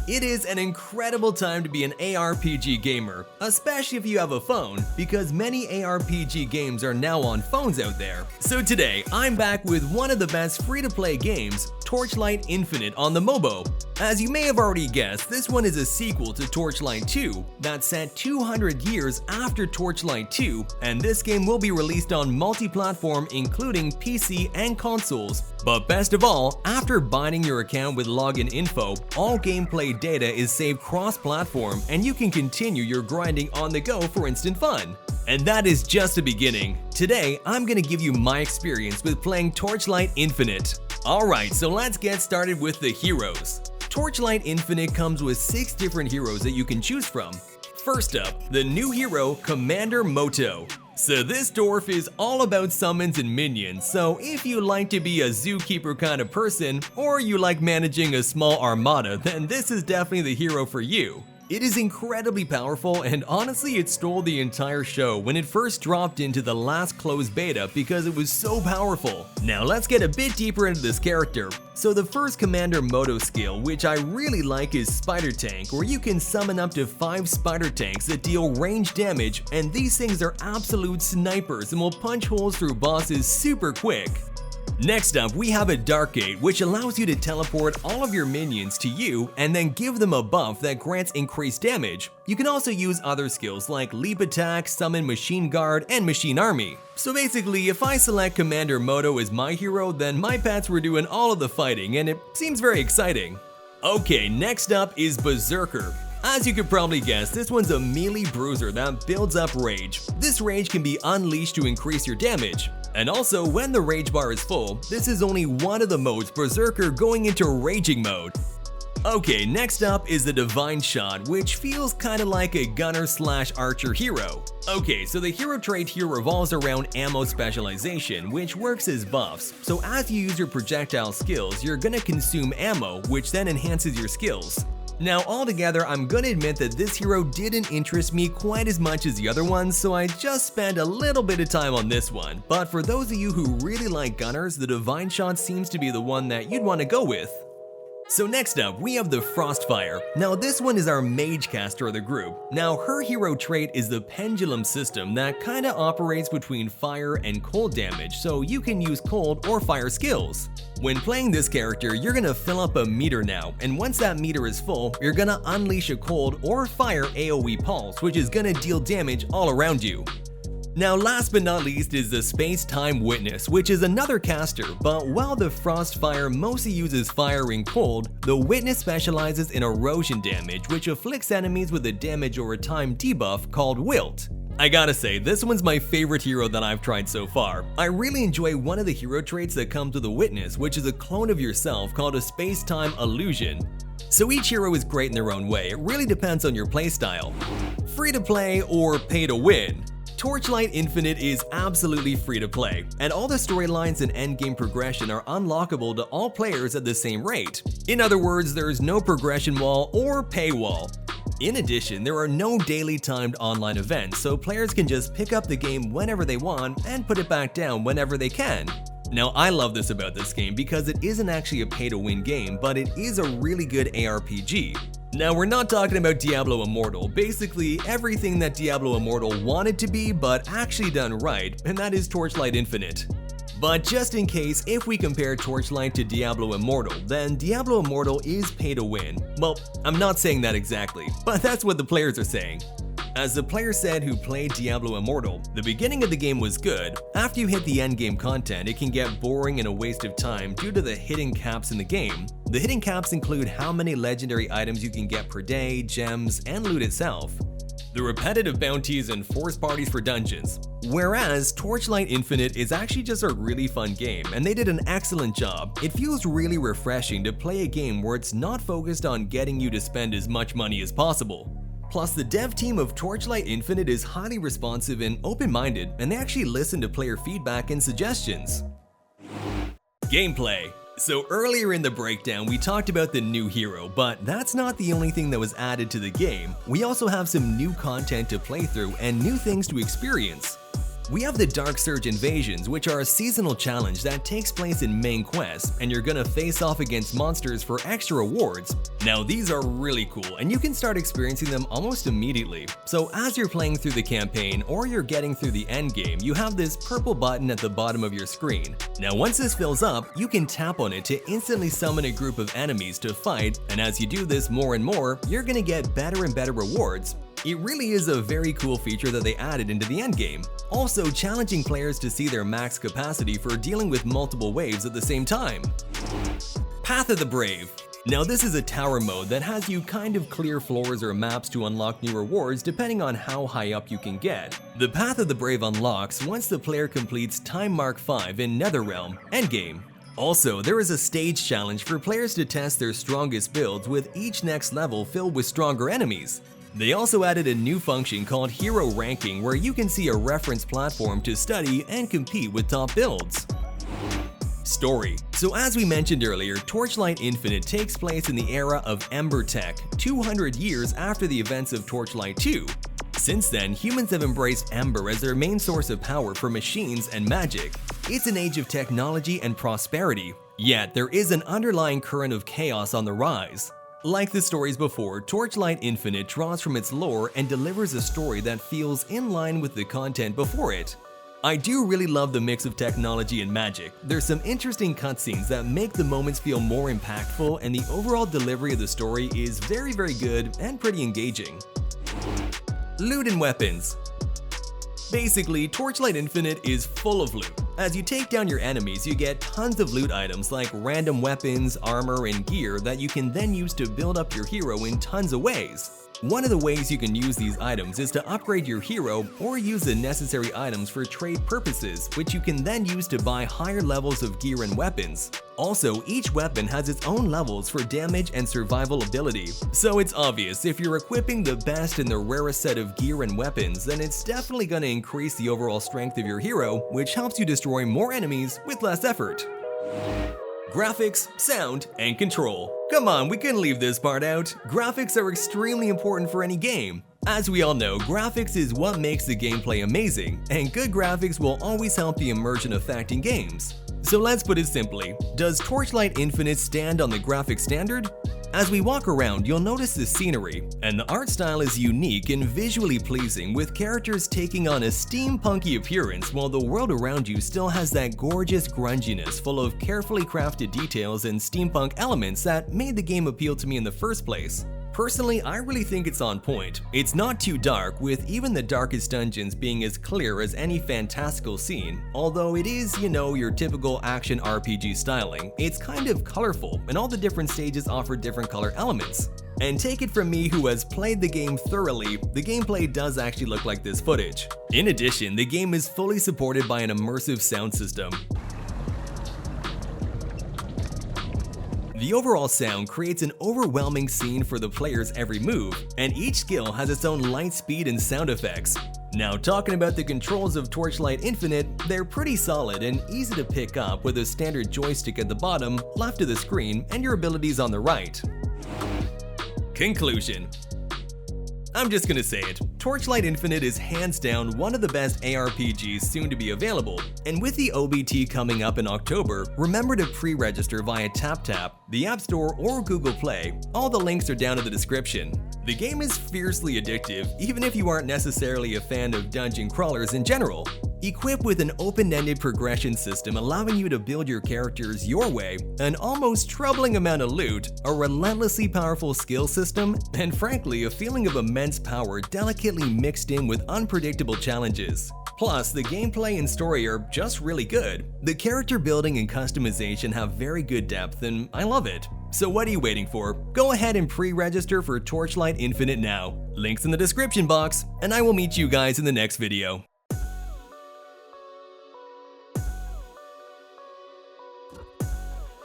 It is an incredible time to be an ARPG gamer, especially if you have a phone, because many ARPG games are now on phones out there. So today, I'm back with one of the best free-to-play games, Torchlight Infinite on the MOBO. As you may have already guessed, this one is a sequel to Torchlight 2 that's set 200 years after Torchlight 2, and this game will be released on multi-platform including PC and consoles. But best of all, after binding your account with login info, all gameplay data is saved cross-platform and you can continue your grinding on the go for instant fun. And that is just the beginning. Today, I'm gonna give you my experience with playing Torchlight Infinite. Alright, so let's get started with the heroes. Torchlight Infinite comes with 6 different heroes that you can choose from. First up, the new hero, Commander Moto. So this dwarf is all about summons and minions, so if you like to be a zookeeper kind of person, or you like managing a small armada, then this is definitely the hero for you. It is incredibly powerful, and honestly it stole the entire show when it first dropped into the last closed beta because it was so powerful. Now let's get a bit deeper into this character. So the first Commander Moto skill, which I really like, is Spider Tank, where you can summon up to 5 spider tanks that deal range damage, and these things are absolute snipers and will punch holes through bosses super quick. Next up, we have a Dark Gate, which allows you to teleport all of your minions to you and then give them a buff that grants increased damage. You can also use other skills like Leap Attack, Summon Machine Guard, and Machine Army. So basically, if I select Commander Moto as my hero, then my pets were doing all of the fighting, and it seems very exciting. Okay, next up is Berserker. As you could probably guess, this one's a melee bruiser that builds up rage. This rage can be unleashed to increase your damage. And also, when the rage bar is full, this is only one of the modes Berserker going into raging mode. Okay, next up is the Divine Shot, which feels kinda like a gunner slash archer hero. Okay, so the hero trait here revolves around ammo specialization, which works as buffs. So as you use your projectile skills, you're gonna consume ammo, which then enhances your skills. Now altogether, I'm gonna admit that this hero didn't interest me quite as much as the other ones, so I just spent a little bit of time on this one. But for those of you who really like gunners, the Divine Shot seems to be the one that you'd want to go with. So next up, we have the Frostfire. Now this one is our mage caster of the group. Now her hero trait is the pendulum system that kinda operates between fire and cold damage, so you can use cold or fire skills. When playing this character, you're gonna fill up a meter now, and once that meter is full, you're gonna unleash a cold or fire AoE pulse, which is gonna deal damage all around you. Now last but not least is the Space-Time Witness, which is another caster, but while the Frostfire mostly uses fire and cold, the Witness specializes in erosion damage, which afflicts enemies with a damage over time debuff called Wilt. I gotta say, this one's my favorite hero that I've tried so far. I really enjoy one of the hero traits that comes with the Witness, which is a clone of yourself called a Space-Time Illusion. So each hero is great in their own way, it really depends on your playstyle. Free to play or pay to win? Torchlight Infinite is absolutely free to play, and all the storylines and endgame progression are unlockable to all players at the same rate. In other words, there is no progression wall or paywall. In addition, there are no daily timed online events, so players can just pick up the game whenever they want and put it back down whenever they can. Now I love this about this game because it isn't actually a pay-to-win game, but it is a really good ARPG. Now we're not talking about Diablo Immortal, basically everything that Diablo Immortal wanted to be but actually done right, and that is Torchlight Infinite. But just in case, if we compare Torchlight to Diablo Immortal, then Diablo Immortal is pay to win. Well, I'm not saying that exactly, but that's what the players are saying. As the player said who played Diablo Immortal, the beginning of the game was good. After you hit the endgame content, it can get boring and a waste of time due to the hidden caps in the game. The hidden caps include how many legendary items you can get per day, gems, and loot itself. The repetitive bounties and forced parties for dungeons. Whereas Torchlight Infinite is actually just a really fun game, and they did an excellent job. It feels really refreshing to play a game where it's not focused on getting you to spend as much money as possible. Plus, the dev team of Torchlight Infinite is highly responsive and open-minded, and they actually listen to player feedback and suggestions. Gameplay. So earlier in the breakdown, we talked about the new hero, but that's not the only thing that was added to the game. We also have some new content to play through and new things to experience. We have the Dark Surge Invasions, which are a seasonal challenge that takes place in main quests, and you're gonna face off against monsters for extra rewards. Now these are really cool, and you can start experiencing them almost immediately. So as you're playing through the campaign or you're getting through the end game, you have this purple button at the bottom of your screen. Now once this fills up, you can tap on it to instantly summon a group of enemies to fight, and as you do this more and more, you're gonna get better and better rewards. It really is a very cool feature that they added into the endgame, also challenging players to see their max capacity for dealing with multiple waves at the same time. Path of the Brave. Now this is a tower mode that has you kind of clear floors or maps to unlock new rewards depending on how high up you can get. The Path of the Brave unlocks once the player completes Time Mark 5 in Netherrealm Endgame. Also, there is a stage challenge for players to test their strongest builds, with each next level filled with stronger enemies. They also added a new function called Hero Ranking, where you can see a reference platform to study and compete with top builds. Story. So as we mentioned earlier, Torchlight Infinite takes place in the era of Ember Tech, 200 years after the events of Torchlight 2. Since then, humans have embraced Ember as their main source of power for machines and magic. It's an age of technology and prosperity, yet there is an underlying current of chaos on the rise. Like the stories before, Torchlight Infinite draws from its lore and delivers a story that feels in line with the content before it. I do really love the mix of technology and magic. There's some interesting cutscenes that make the moments feel more impactful, and the overall delivery of the story is very good and pretty engaging. Loot and weapons. Basically, Torchlight Infinite is full of loot. As you take down your enemies, you get tons of loot items like random weapons, armor, and gear that you can then use to build up your hero in tons of ways. One of the ways you can use these items is to upgrade your hero or use the necessary items for trade purposes, which you can then use to buy higher levels of gear and weapons. Also, each weapon has its own levels for damage and survival ability, so it's obvious if you're equipping the best and the rarest set of gear and weapons, then it's definitely going to increase the overall strength of your hero, which helps you destroy more enemies with less effort. Graphics, sound, and control. Come on, we couldn't leave this part out. Graphics are extremely important for any game. As we all know, graphics is what makes the gameplay amazing, and good graphics will always help the immersion effect in games. So let's put it simply, does Torchlight Infinite stand on the graphic standard? As we walk around, you'll notice the scenery, and the art style is unique and visually pleasing, with characters taking on a steampunky appearance while the world around you still has that gorgeous grunginess full of carefully crafted details and steampunk elements that made the game appeal to me in the first place. Personally, I really think it's on point. It's not too dark, with even the darkest dungeons being as clear as any fantastical scene. Although it is, your typical action RPG styling, it's kind of colorful, and all the different stages offer different color elements. And take it from me who has played the game thoroughly, the gameplay does actually look like this footage. In addition, the game is fully supported by an immersive sound system. The overall sound creates an overwhelming scene for the player's every move, and each skill has its own light speed and sound effects. Now, talking about the controls of Torchlight Infinite, they're pretty solid and easy to pick up with a standard joystick at the bottom, left of the screen, and your abilities on the right. Conclusion. I'm just gonna say it, Torchlight Infinite is hands down one of the best ARPGs soon to be available, and with the OBT coming up in October, remember to pre-register via TapTap, the App Store, or Google Play. All the links are down in the description. The game is fiercely addictive, even if you aren't necessarily a fan of dungeon crawlers in general. Equipped with an open-ended progression system allowing you to build your characters your way, an almost troubling amount of loot, a relentlessly powerful skill system, and frankly a feeling of immense power delicately mixed in with unpredictable challenges. Plus, the gameplay and story are just really good. The character building and customization have very good depth, and I love it. So what are you waiting for? Go ahead and pre-register for Torchlight Infinite now. Links in the description box, and I will meet you guys in the next video.